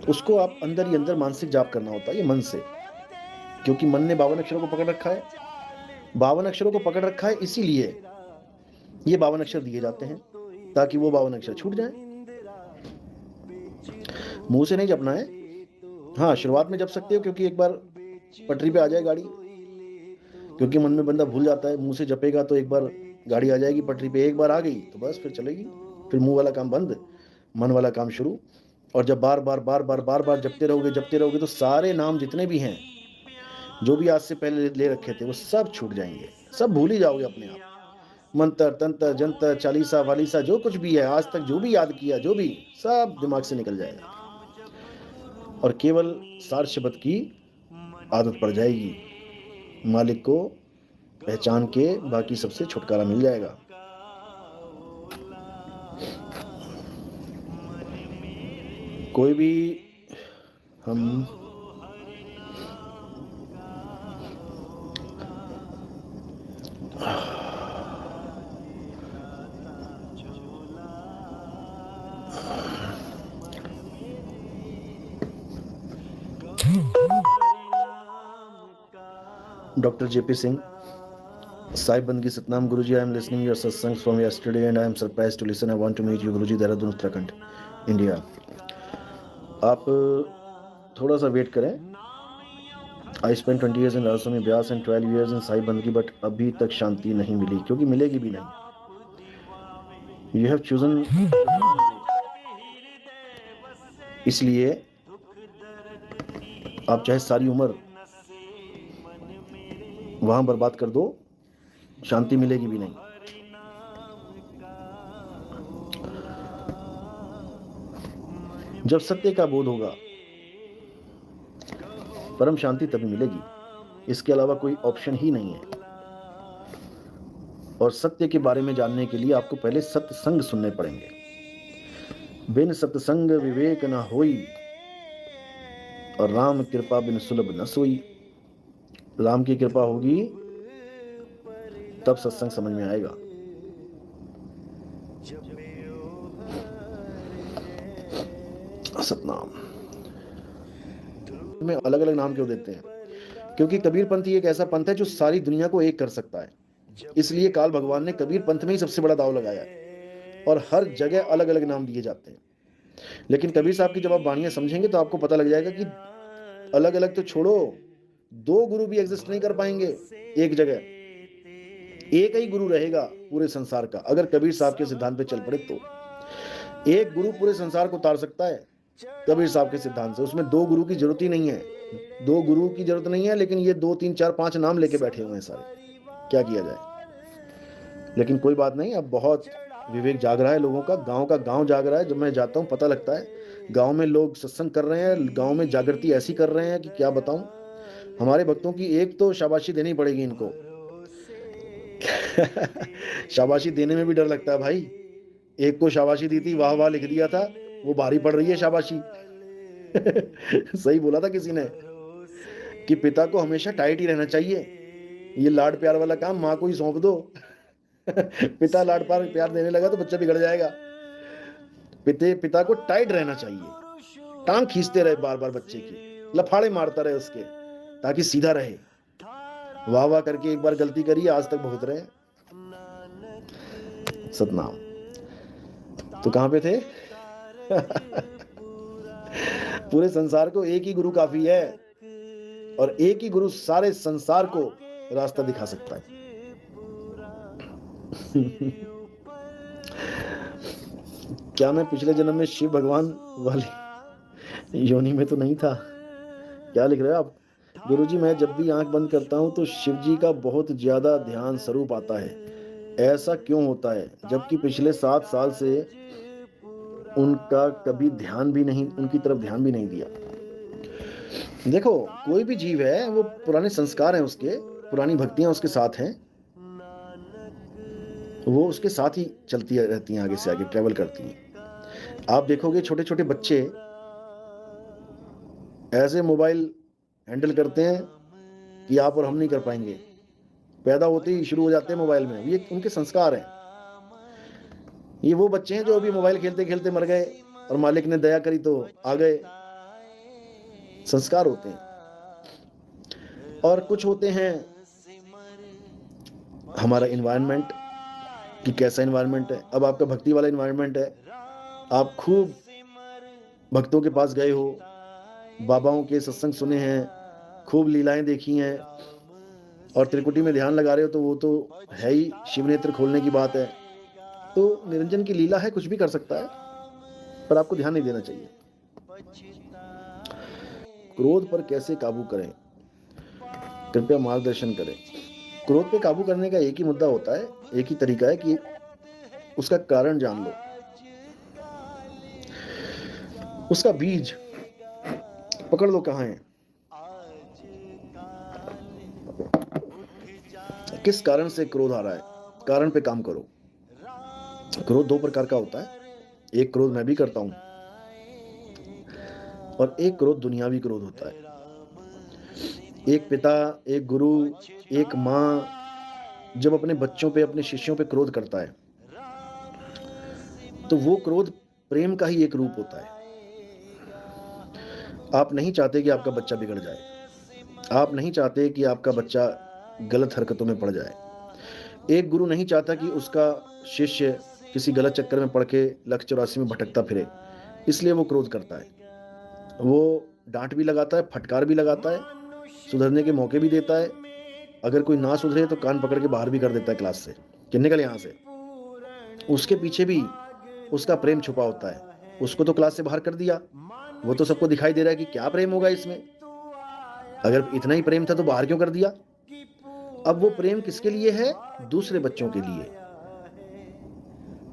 उसको आप अंदर ही अंदर मानसिक जाप करना होता है, ये मन से, क्योंकि मन ने 52 अक्षरों को पकड़ रखा है। 52 अक्षरों को पकड़ रखा है, इसीलिए ये 52 अक्षर दिए जाते हैं ताकि वो 52 अक्षर छूट जाए। मुंह से नहीं जपना है। हाँ, शुरुआत में जप सकते हो, क्योंकि एक बार पटरी पे आ जाए गाड़ी, क्योंकि मन में बंदा भूल जाता है। मुंह से जपेगा तो एक बार गाड़ी आ जाएगी पटरी पे, एक बार आ गई तो बस फिर चलेगी। फिर मुंह वाला काम बंद, मन वाला काम शुरू। और जब बार बार बार बार बार बार जपते रहोगे तो सारे नाम जितने भी हैं, जो भी आज से पहले ले रखे थे, वो सब छूट जाएंगे, सब भूल ही जाओगे अपने आप। मंत्र तंत्र जंतर चालीसा वालीसा जो कुछ भी है आज तक, जो भी याद किया, जो भी, सब दिमाग से निकल जाएगा और केवल सार शब्द की आदत पड़ जाएगी। मालिक को पहचान के बाकी सबसे छुटकारा मिल जाएगा। कोई भी हम doctor JP Singh, Sai Bandagi Satnam Guruji, I am listening your satsang from yesterday and I am surprised to listen. I want to meet you Guruji, Dehradun Uttarakhand India. आप थोड़ा सा वेट करें। आई स्पेंड 20 years in राजस्वामी Beas and 12 years in Sai Bandagi, but अभी तक शांति नहीं मिली, क्योंकि मिलेगी भी नहीं। यू हैव चूजन, इसलिए आप चाहे सारी उम्र वहां बर्बाद कर दो, शांति मिलेगी भी नहीं। जब सत्य का बोध होगा, परम शांति तभी मिलेगी, इसके अलावा कोई ऑप्शन ही नहीं है। और सत्य के बारे में जानने के लिए आपको पहले सत्संग सुनने पड़ेंगे। बिन सत्संग विवेक न होई, और राम कृपा बिन सुलभ न सोई। राम की कृपा होगी तब सत्संग समझ में आएगा। सतनाम में अलग अलग नाम क्यों देते हैं? क्योंकि कबीर पंथ एक ऐसा पंथ है जो सारी दुनिया को एक कर सकता है। इसलिए काल भगवान ने कबीर पंथ में ही सबसे बड़ा दाव लगाया है और हर जगह अलग अलग नाम दिए जाते हैं। लेकिन कबीर साहब की जब आप वाणियां समझेंगे तो आपको पता लग जाएगा कि अलग अलग तो छोड़ो, दो गुरु भी एग्जिस्ट नहीं कर पाएंगे एक जगह। एक ही गुरु रहेगा पूरे संसार का। अगर कबीर साहब के सिद्धांत पे चल पड़े तो एक गुरु पूरे संसार को उतार सकता है कबीर साहब के सिद्धांत से। उसमें दो गुरु की जरूरत ही नहीं है, दो गुरु की जरूरत नहीं है। लेकिन ये 2 3 4 5 नाम लेके बैठे हुए हैं सारे, क्या किया जाए। लेकिन कोई बात नहीं, अब बहुत विवेक जाग रहा है लोगों का, गांव जाग रहा है। जब मैं जाता हूं पता लगता है गांव में लोग सत्संग कर रहे हैं, गांव में जागृति ऐसी कर रहे हैं कि क्या बताऊं। हमारे भक्तों की एक तो शाबाशी देनी पड़ेगी इनको। शाबाशी देने में भी डर लगता है भाई। एक को शाबाशी दी थी, वाह वाह लिख दिया था, वो भारी पड़ रही है शाबाशी। सही बोला था किसी ने कि पिता को हमेशा टाइट ही रहना चाहिए। ये लाड प्यार वाला काम माँ को ही सौंप दो। पिता लाड प्यार देने लगा तो बच्चा बिगड़ जाएगा। पिता को टाइट रहना चाहिए, टांग खींचते रहे बार बार बच्चे की, लफाड़े मारता रहे उसके, ताकि सीधा रहे। वाह वाह करके एक बार गलती करी, आज तक भुगत रहे। सतनाम। तो कहां पे थे? पूरे संसार को एक ही गुरु काफी है और एक ही गुरु सारे संसार को रास्ता दिखा सकता है। क्या मैं पिछले जन्म में शिव भगवान वाली योनि में तो नहीं था? क्या लिख रहे हो आप? गुरुजी, मैं जब भी आंख बंद करता हूं तो शिव जी का बहुत ज्यादा ध्यान स्वरूप आता है, ऐसा क्यों होता है? जबकि पिछले 7 साल से उनका कभी ध्यान भी नहीं, उनकी तरफ ध्यान भी नहीं दिया। देखो, कोई भी जीव है, वो पुराने संस्कार हैं उसके, पुरानी भक्तियां उसके साथ हैं, वो उसके साथ ही चलती रहती हैं, आगे से आगे ट्रेवल करती हैं। आप देखोगे छोटे छोटे बच्चे ऐसे मोबाइल हैंडल करते हैं कि आप और हम नहीं कर पाएंगे। पैदा होते ही शुरू हो जाते हैं मोबाइल में, ये उनके संस्कार हैं। ये वो बच्चे हैं जो अभी मोबाइल खेलते खेलते मर गए और मालिक ने दया करी तो आ गए, संस्कार होते हैं, और कुछ होते हैं हमारा इन्वायरमेंट, कि कैसा इन्वायरमेंट है। अब आपका भक्ति वाला इन्वायरमेंट है, आप खूब भक्तों के पास गए हो, बाबाओं के सत्संग सुने हैं, खूब लीलाएं देखी हैं, और त्रिकुटी में ध्यान लगा रहे हो, तो वो तो है ही शिव नेत्र खोलने की बात है। तो निरंजन की लीला है, कुछ भी कर सकता है, पर आपको ध्यान नहीं देना चाहिए। क्रोध पर कैसे काबू करें, कृपया मार्गदर्शन करें। क्रोध पे काबू करने का एक ही मुद्दा होता है, एक ही तरीका है कि उसका कारण जान लो, उसका बीज पकड़ लो कहाँ है, किस कारण से क्रोध आ रहा है, कारण पे काम करो। क्रोध दो प्रकार का होता है, एक क्रोध मैं भी करता हूं, और एक क्रोध दुनियावी क्रोध होता है। एक पिता, एक गुरु, एक माँ जब अपने बच्चों पे, अपने शिष्यों पे क्रोध करता है, तो वो क्रोध प्रेम का ही एक रूप होता है। आप नहीं चाहते कि आपका बच्चा बिगड़ जाए, आप नहीं चाहते कि आपका बच्चा गलत हरकतों में पड़ जाए। एक गुरु नहीं चाहता कि उसका शिष्य किसी गलत चक्कर में पड़ के लक्ष्य 84 में भटकता फिरे, इसलिए वो क्रोध करता है। वो डांट भी लगाता है, फटकार भी लगाता है, सुधरने के मौके भी देता है। अगर कोई ना सुधरे तो कान पकड़ के बाहर भी कर देता है क्लास से, कि निकल यहाँ से। उसके पीछे भी उसका प्रेम छुपा होता है। उसको तो क्लास से बाहर कर दिया, वो तो सबको दिखाई दे रहा है कि क्या प्रेम होगा इसमें, अगर इतना ही प्रेम था तो बाहर क्यों कर दिया। अब वो प्रेम किसके लिए है, दूसरे बच्चों के लिए।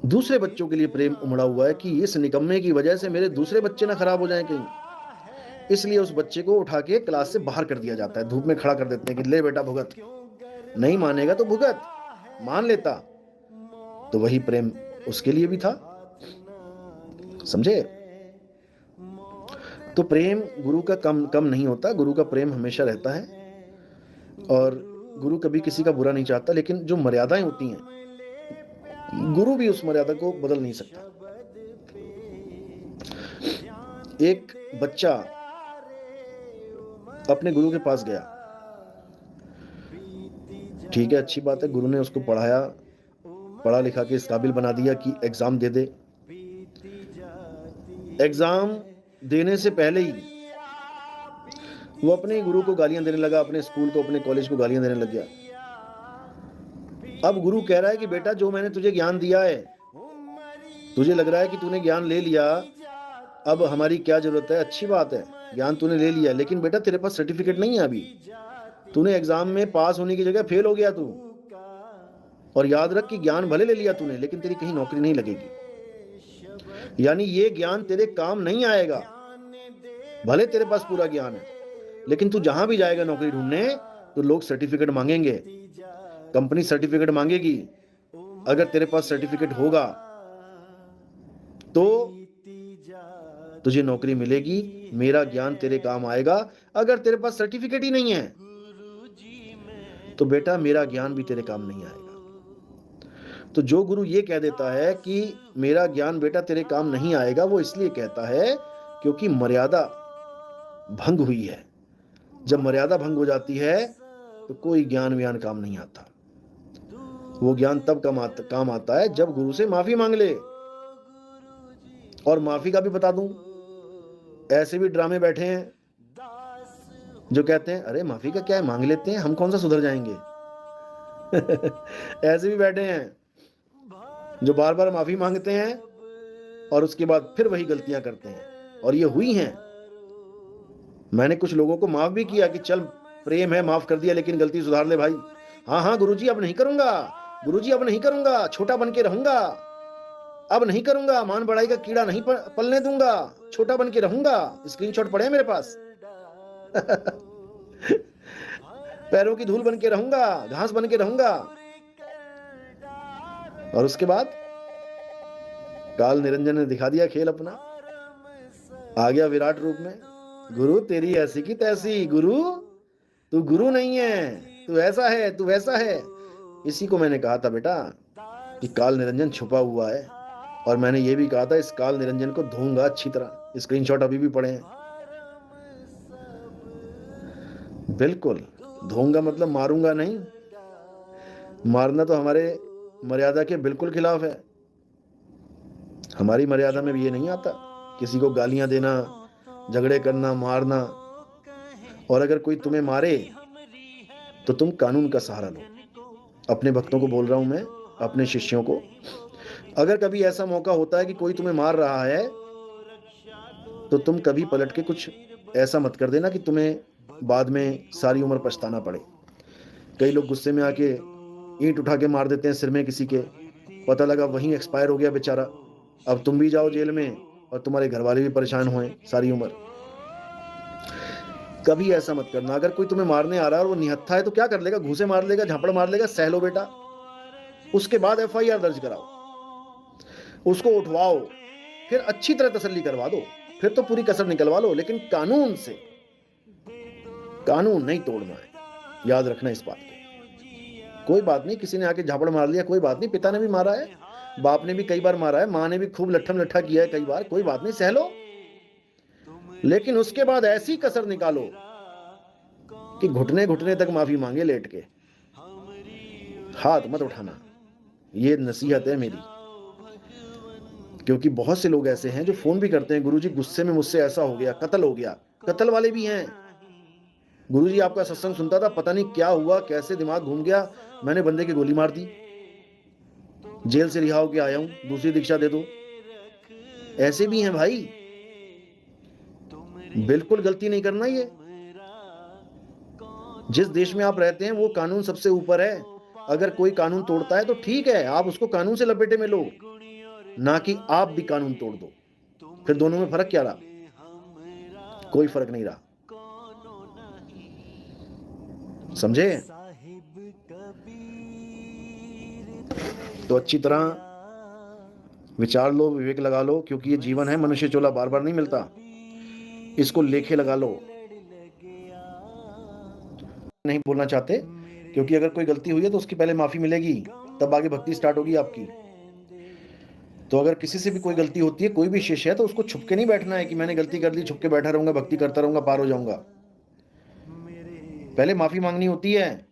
दूसरे बच्चों के लिए प्रेम उमड़ा हुआ है कि इस निकम्मे की वजह से मेरे दूसरे बच्चे ना खराब हो जाएं कहीं, इसलिए उस बच्चे को उठा के क्लास से बाहर कर दिया जाता है, धूप में खड़ा कर देते हैं कि ले बेटा भुगत, नहीं मानेगा तो भुगत, मान लेता तो वही प्रेम उसके लिए भी था। समझे। तो प्रेम गुरु का कम नहीं होता, गुरु का प्रेम हमेशा रहता है, और गुरु कभी किसी का बुरा नहीं चाहता। लेकिन जो मर्यादाएं होती हैं, गुरु भी उस मर्यादा को बदल नहीं सकता। एक बच्चा अपने गुरु के पास गया, ठीक है, अच्छी बात है, गुरु ने उसको पढ़ाया, पढ़ा लिखा के इस काबिल बना दिया कि एग्जाम दे दे। एग्जाम देने से पहले ही वो अपने गुरु को गालियां देने लगा, अपने स्कूल को, अपने कॉलेज को गालियां देने लग गया। अब गुरु कह रहा है कि बेटा, जो मैंने तुझे ज्ञान दिया है, तुझे लग रहा है कि तूने ज्ञान ले लिया, अब हमारी क्या जरूरत है, अच्छी बात है, ज्ञान तूने ले लिया, लेकिन बेटा तेरे पास सर्टिफिकेट नहीं है अभी, तूने एग्जाम में पास होने की जगह फेल हो गया तू। और याद रख कि ज्ञान भले ले लिया तूने, लेकिन तेरी कहीं नौकरी नहीं लगेगी, यानी ये ज्ञान तेरे काम नहीं आएगा। भले तेरे पास पूरा ज्ञान है, लेकिन तू जहां भी जाएगा नौकरी ढूंढने, तो लोग सर्टिफिकेट मांगेंगे, कंपनी सर्टिफिकेट मांगेगी। अगर तेरे पास सर्टिफिकेट होगा तो तुझे नौकरी मिलेगी, मेरा ज्ञान तेरे काम आएगा। अगर तेरे पास सर्टिफिकेट ही नहीं है तो बेटा मेरा ज्ञान भी तेरे काम नहीं आएगा। तो जो गुरु ये कह देता है कि मेरा ज्ञान बेटा तेरे काम नहीं आएगा, वो इसलिए कहता है क्योंकि मर्यादा भंग हुई है। जब मर्यादा भंग हो जाती है तो कोई ज्ञान व्यान काम नहीं आता। वो ज्ञान तब काम आता है जब गुरु से माफी मांग ले। और माफी का भी बता दूं, ऐसे भी ड्रामे बैठे हैं जो कहते हैं अरे माफी का क्या है, मांग लेते हैं, हम कौन सा सुधर जाएंगे। ऐसे भी बैठे हैं जो बार बार माफी मांगते हैं और उसके बाद फिर वही गलतियां करते हैं, और ये हुई हैं। मैंने कुछ लोगों को माफ भी किया कि चल प्रेम है, माफ कर दिया, लेकिन गलती सुधार ले भाई। हाँ हाँ गुरुजी अब नहीं करूंगा, गुरुजी अब नहीं करूंगा, छोटा बन के रहूंगा, अब नहीं करूंगा, मान बढ़ाई का कीड़ा नहीं पलने दूंगा, छोटा बन के रहूंगा। स्क्रीनशॉट पड़े हैं मेरे पास। पैरों की धूल बन के रहूंगा, घास बन के रहूंगा। और उसके बाद काल निरंजन ने दिखा दिया खेल अपना, आ गया विराट रूप में। गुरु तेरी ऐसी की तैसी, गुरु तू गुरु नहीं है, तू ऐसा है, तू वैसा है। इसी को मैंने कहा था बेटा कि काल निरंजन छुपा हुआ है, और मैंने ये भी कहा था इस काल निरंजन को धोऊंगा अच्छी तरह। स्क्रीनशॉट अभी भी पड़े हैं। बिल्कुल, धोऊंगा मतलब मारूंगा नहीं। मारना तो हमारे मर्यादा के बिल्कुल खिलाफ है। हमारी मर्यादा में भी ये नहीं आता, किसी को गालियां देना, झगड़े करना, मारना। और अगर कोई तुम्हें मारे तो तुम कानून का सहारा लो। अपने भक्तों को बोल रहा हूं मैं, अपने शिष्यों को, अगर कभी ऐसा मौका होता है कि कोई तुम्हें मार रहा है तो तुम कभी पलट के कुछ ऐसा मत कर देना कि तुम्हें बाद में सारी उम्र पछताना पड़े। कई लोग गुस्से में आके ईंट उठा के मार देते हैं सिर में किसी के, पता लगा वहीं एक्सपायर हो गया बेचारा, अब तुम भी जाओ जेल में और तुम्हारे घर वाले भी परेशान हुए सारी उम्र। कभी ऐसा मत करना। अगर कोई तुम्हें मारने आ रहा है और वो निहत्था है तो क्या कर लेगा, घूसे मार लेगा, झापड़ मार लेगा, सह लो बेटा। उसके बाद एफआईआर दर्ज कराओ, उसको उठवाओ, फिर अच्छी तरह तसल्ली करवा दो, फिर तो पूरी कसर निकलवा लो, लेकिन कानून से, कानून नहीं तोड़ना है। याद रखना इस बात को। कोई बात नहीं, किसी ने आके झापड़ मार लिया, कोई बात नहीं, पिता ने भी मारा है, बाप ने भी कई बार मारा है, माँ ने भी खूब लट्ठम लट्ठा किया है कई बार, कोई बात नहीं, सह लो, लेकिन उसके बाद ऐसी कसर निकालो कि घुटने घुटने तक माफी मांगे लेट के। हाथ मत उठाना, ये नसीहत है मेरी। क्योंकि बहुत से लोग ऐसे हैं जो फोन भी करते हैं, गुरुजी गुस्से में मुझसे ऐसा हो गया, कत्ल हो गया। कत्ल वाले भी हैं, गुरुजी आपका सत्संग सुनता था, पता नहीं क्या हुआ, कैसे दिमाग घूम गया, मैंने बंदे की गोली मार दी, जेल से रिहा होके आया हूं, दूसरी दीक्षा दे दो। ऐसे भी हैं भाई, बिल्कुल गलती नहीं करना। ये जिस देश में आप रहते हैं वो कानून सबसे ऊपर है। अगर कोई कानून तोड़ता है तो ठीक है, आप उसको कानून से लपेटे में लो, ना कि आप भी कानून तोड़ दो। फिर दोनों में फर्क क्या रहा? कोई फर्क नहीं रहा। समझे? तो अच्छी तरह विचार लो, विवेक लगा लो, क्योंकि ये जीवन है, मनुष्य चोला बार बार नहीं मिलता, इसको लेखे लगा लो। नहीं बोलना चाहते, क्योंकि अगर कोई गलती हुई है तो उसकी पहले माफी मिलेगी, तब आगे भक्ति स्टार्ट होगी आपकी। तो अगर किसी से भी कोई गलती होती है, कोई भी शिष्य है, तो उसको छुप के नहीं बैठना है कि मैंने गलती कर ली, छुप के बैठा रहूंगा, भक्ति करता रहूंगा, पार हो जाऊंगा। पहले माफी मांगनी होती है,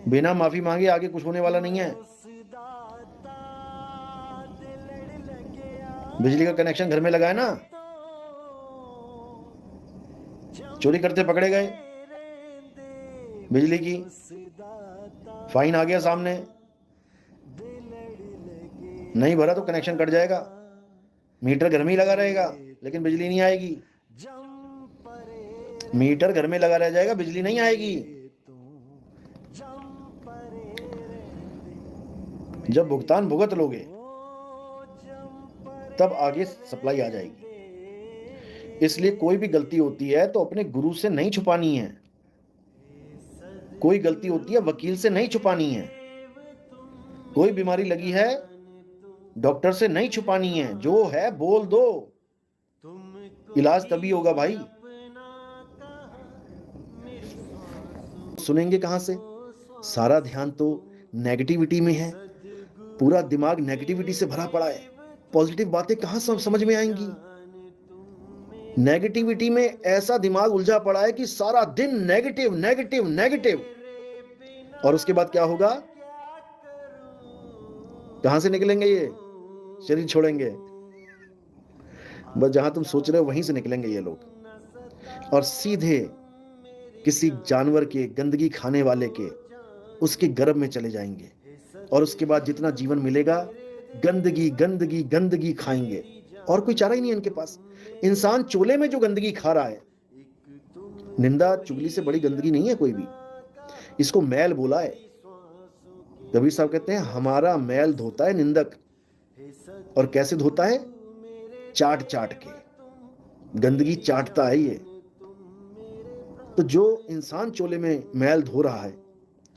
बिना माफी मांगे आगे कुछ होने वाला नहीं है। बिजली का कनेक्शन घर में लगा है ना, चोरी करते पकड़े गए, बिजली की फाइन आ गया सामने, नहीं भरा तो कनेक्शन कट जाएगा, मीटर घर में ही लगा रहेगा लेकिन बिजली नहीं आएगी। मीटर घर में लगा रह जाएगा, बिजली नहीं आएगी। जब भुगतान भुगत लोगे तब आगे सप्लाई आ जाएगी। इसलिए कोई भी गलती होती है तो अपने गुरु से नहीं छुपानी है, कोई गलती होती है वकील से नहीं छुपानी है, कोई बीमारी लगी है डॉक्टर से नहीं छुपानी है, जो है बोल दो, इलाज तभी होगा भाई। सुनेंगे कहां से? सारा ध्यान तो नेगेटिविटी में है, पूरा दिमाग नेगेटिविटी से भरा पड़ा है, पॉजिटिव बातें कहां समझ में आएंगी? नेगेटिविटी में ऐसा दिमाग उलझा पड़ा है कि सारा दिन नेगेटिव नेगेटिव नेगेटिव। और उसके बाद क्या होगा? कहां से निकलेंगे ये? शरीर छोड़ेंगे, बस जहां तुम सोच रहे हो वहीं से निकलेंगे ये लोग, और सीधे किसी जानवर के, गंदगी खाने वाले के, उसके गर्भ में चले जाएंगे। और उसके बाद जितना जीवन मिलेगा गंदगी गंदगी गंदगी खाएंगे, और कोई चारा ही नहीं है इनके पास। इंसान चोले में जो गंदगी खा रहा है, निंदा चुगली से बड़ी गंदगी नहीं है कोई भी, इसको मैल बोला है। कबीर साहब कहते हैं हमारा मैल धोता है निंदक, और कैसे धोता है? चाट चाट के, गंदगी चाटता है ये। तो जो इंसान चोले में मैल धो रहा है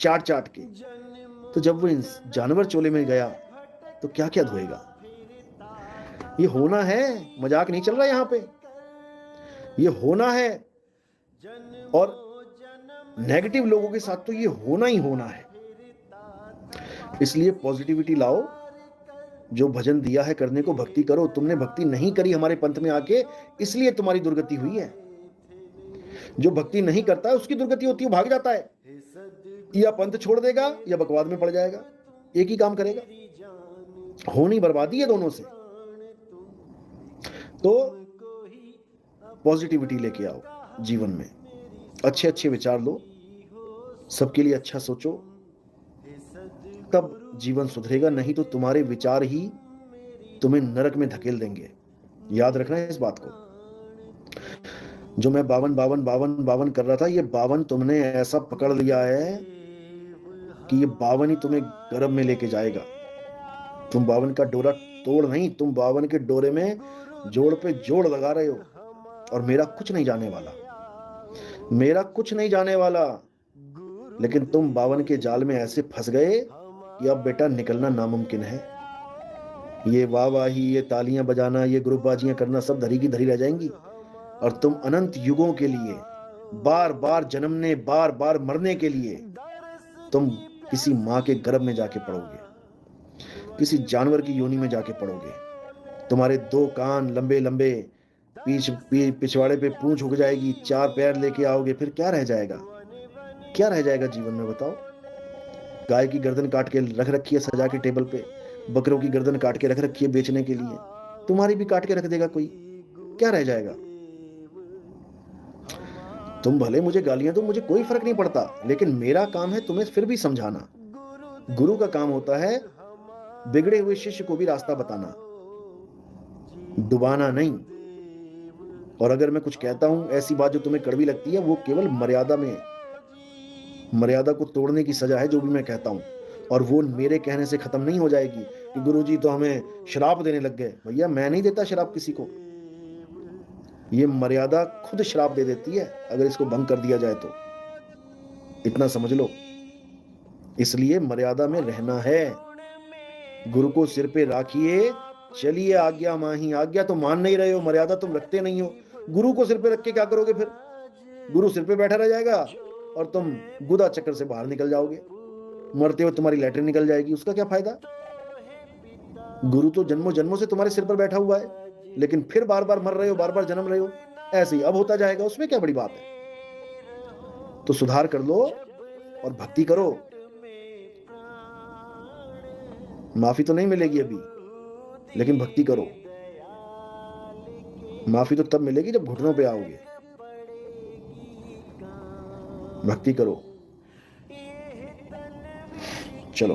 चाट चाट के, तो जब वो जानवर चोले में गया तो क्या क्या धोएगा? ये होना है, मजाक नहीं चल रहा यहां पे, ये होना है। और नेगेटिव लोगों के साथ तो ये होना ही होना है। इसलिए पॉजिटिविटी लाओ, जो भजन दिया है करने को भक्ति करो। तुमने भक्ति नहीं करी हमारे पंथ में आके, इसलिए तुम्हारी दुर्गति हुई है। जो भक्ति नहीं करता है उसकी दुर्गति होती है, भाग जाता है, या पंथ छोड़ देगा या बकवाद में पड़ जाएगा, एक ही काम करेगा, होनी बर्बादी है दोनों से। तो पॉजिटिविटी लेके आओ जीवन में, अच्छे अच्छे विचार लो, सबके लिए अच्छा सोचो, तब जीवन सुधरेगा। नहीं तो तुम्हारे विचार ही तुम्हें नरक में धकेल देंगे। याद रखना इस बात को। जो मैं 52 52 52 52 कर रहा था, ये 52 तुमने ऐसा पकड़ लिया है कि ये 52 ही तुम्हें गर्भ में लेके जाएगा। तुम 52 का डोरा तोड़ नहीं, तुम 52 के डोरे में जोड़ पे जोड़ लगा रहे हो। और मेरा कुछ नहीं जाने वाला, मेरा कुछ नहीं जाने वाला। लेकिन तुम 52 के जाल में ऐसे फंस गए कि अब बेटा निकलना नामुमकिन है। ये वाहवाही, ये तालियां बजाना, ये ग्रुपबाजियां करना सब धरी की धरी रह जाएंगी, और तुम अनंत युगों के लिए, बार बार जन्मने, बार बार मरने के लिए तुम किसी माँ के गर्भ में जाके पड़ोगे, किसी जानवर की योनि में जाके पड़ोगे। तुम्हारे 2 कान लंबे लंबे, पिछवाड़े पे पूंछ उग जाएगी, 4 पैर लेके आओगे, फिर क्या रह जाएगा? क्या रह जाएगा जीवन में बताओ? गाय की गर्दन काट के रख रखी है सजा के टेबल पे, बकरों की गर्दन काट के रख रखी है बेचने के लिए, तुम्हारी भी काट के रख देगा कोई, क्या रह जाएगा? तुम भले मुझे गालियां दो, मुझे कोई फर्क नहीं पड़ता, लेकिन मेरा काम है तुम्हें फिर भी समझाना। गुरु का काम होता है बिगड़े हुए शिष्य को भी रास्ता बताना, डुबाना नहीं। और अगर मैं कुछ कहता हूं ऐसी बात जो तुम्हें कड़वी लगती है, वो केवल मर्यादा में, मर्यादा को तोड़ने की सजा है जो भी मैं कहता हूं। और वो मेरे कहने से खत्म नहीं हो जाएगी कि गुरुजी तो हमें श्राप देने लग गए। भैया मैं नहीं देता श्राप किसी को, ये मर्यादा खुद श्राप दे देती है अगर इसको भंग कर दिया जाए तो, इतना समझ लो। इसलिए मर्यादा में रहना है। गुरु को सिर पे राखिए, चलिए आज्ञा माही। आज्ञा तो मान नहीं रहे हो, मर्यादा तुम रखते नहीं हो। गुरु को सिर पे रख के क्या करोगे फिर? गुरु सिर पे बैठा रह जाएगा और तुम गुदा चक्कर से बाहर निकल जाओगे, मरते हुए तुम्हारी लैट्रिन निकल जाएगी, उसका क्या फायदा? गुरु तो जन्मों जन्मों से तुम्हारे सिर पर बैठा हुआ है, लेकिन फिर बार बार मर रहे हो, बार बार जन्म रहे हो। ऐसे ही अब होता जाएगा, उसमें क्या बड़ी बात है? तो सुधार कर लो और भक्ति करो। माफी तो नहीं मिलेगी अभी, लेकिन भक्ति करो। माफी तो तब मिलेगी जब घुटनों पे आओगे। भक्ति करो। चलो।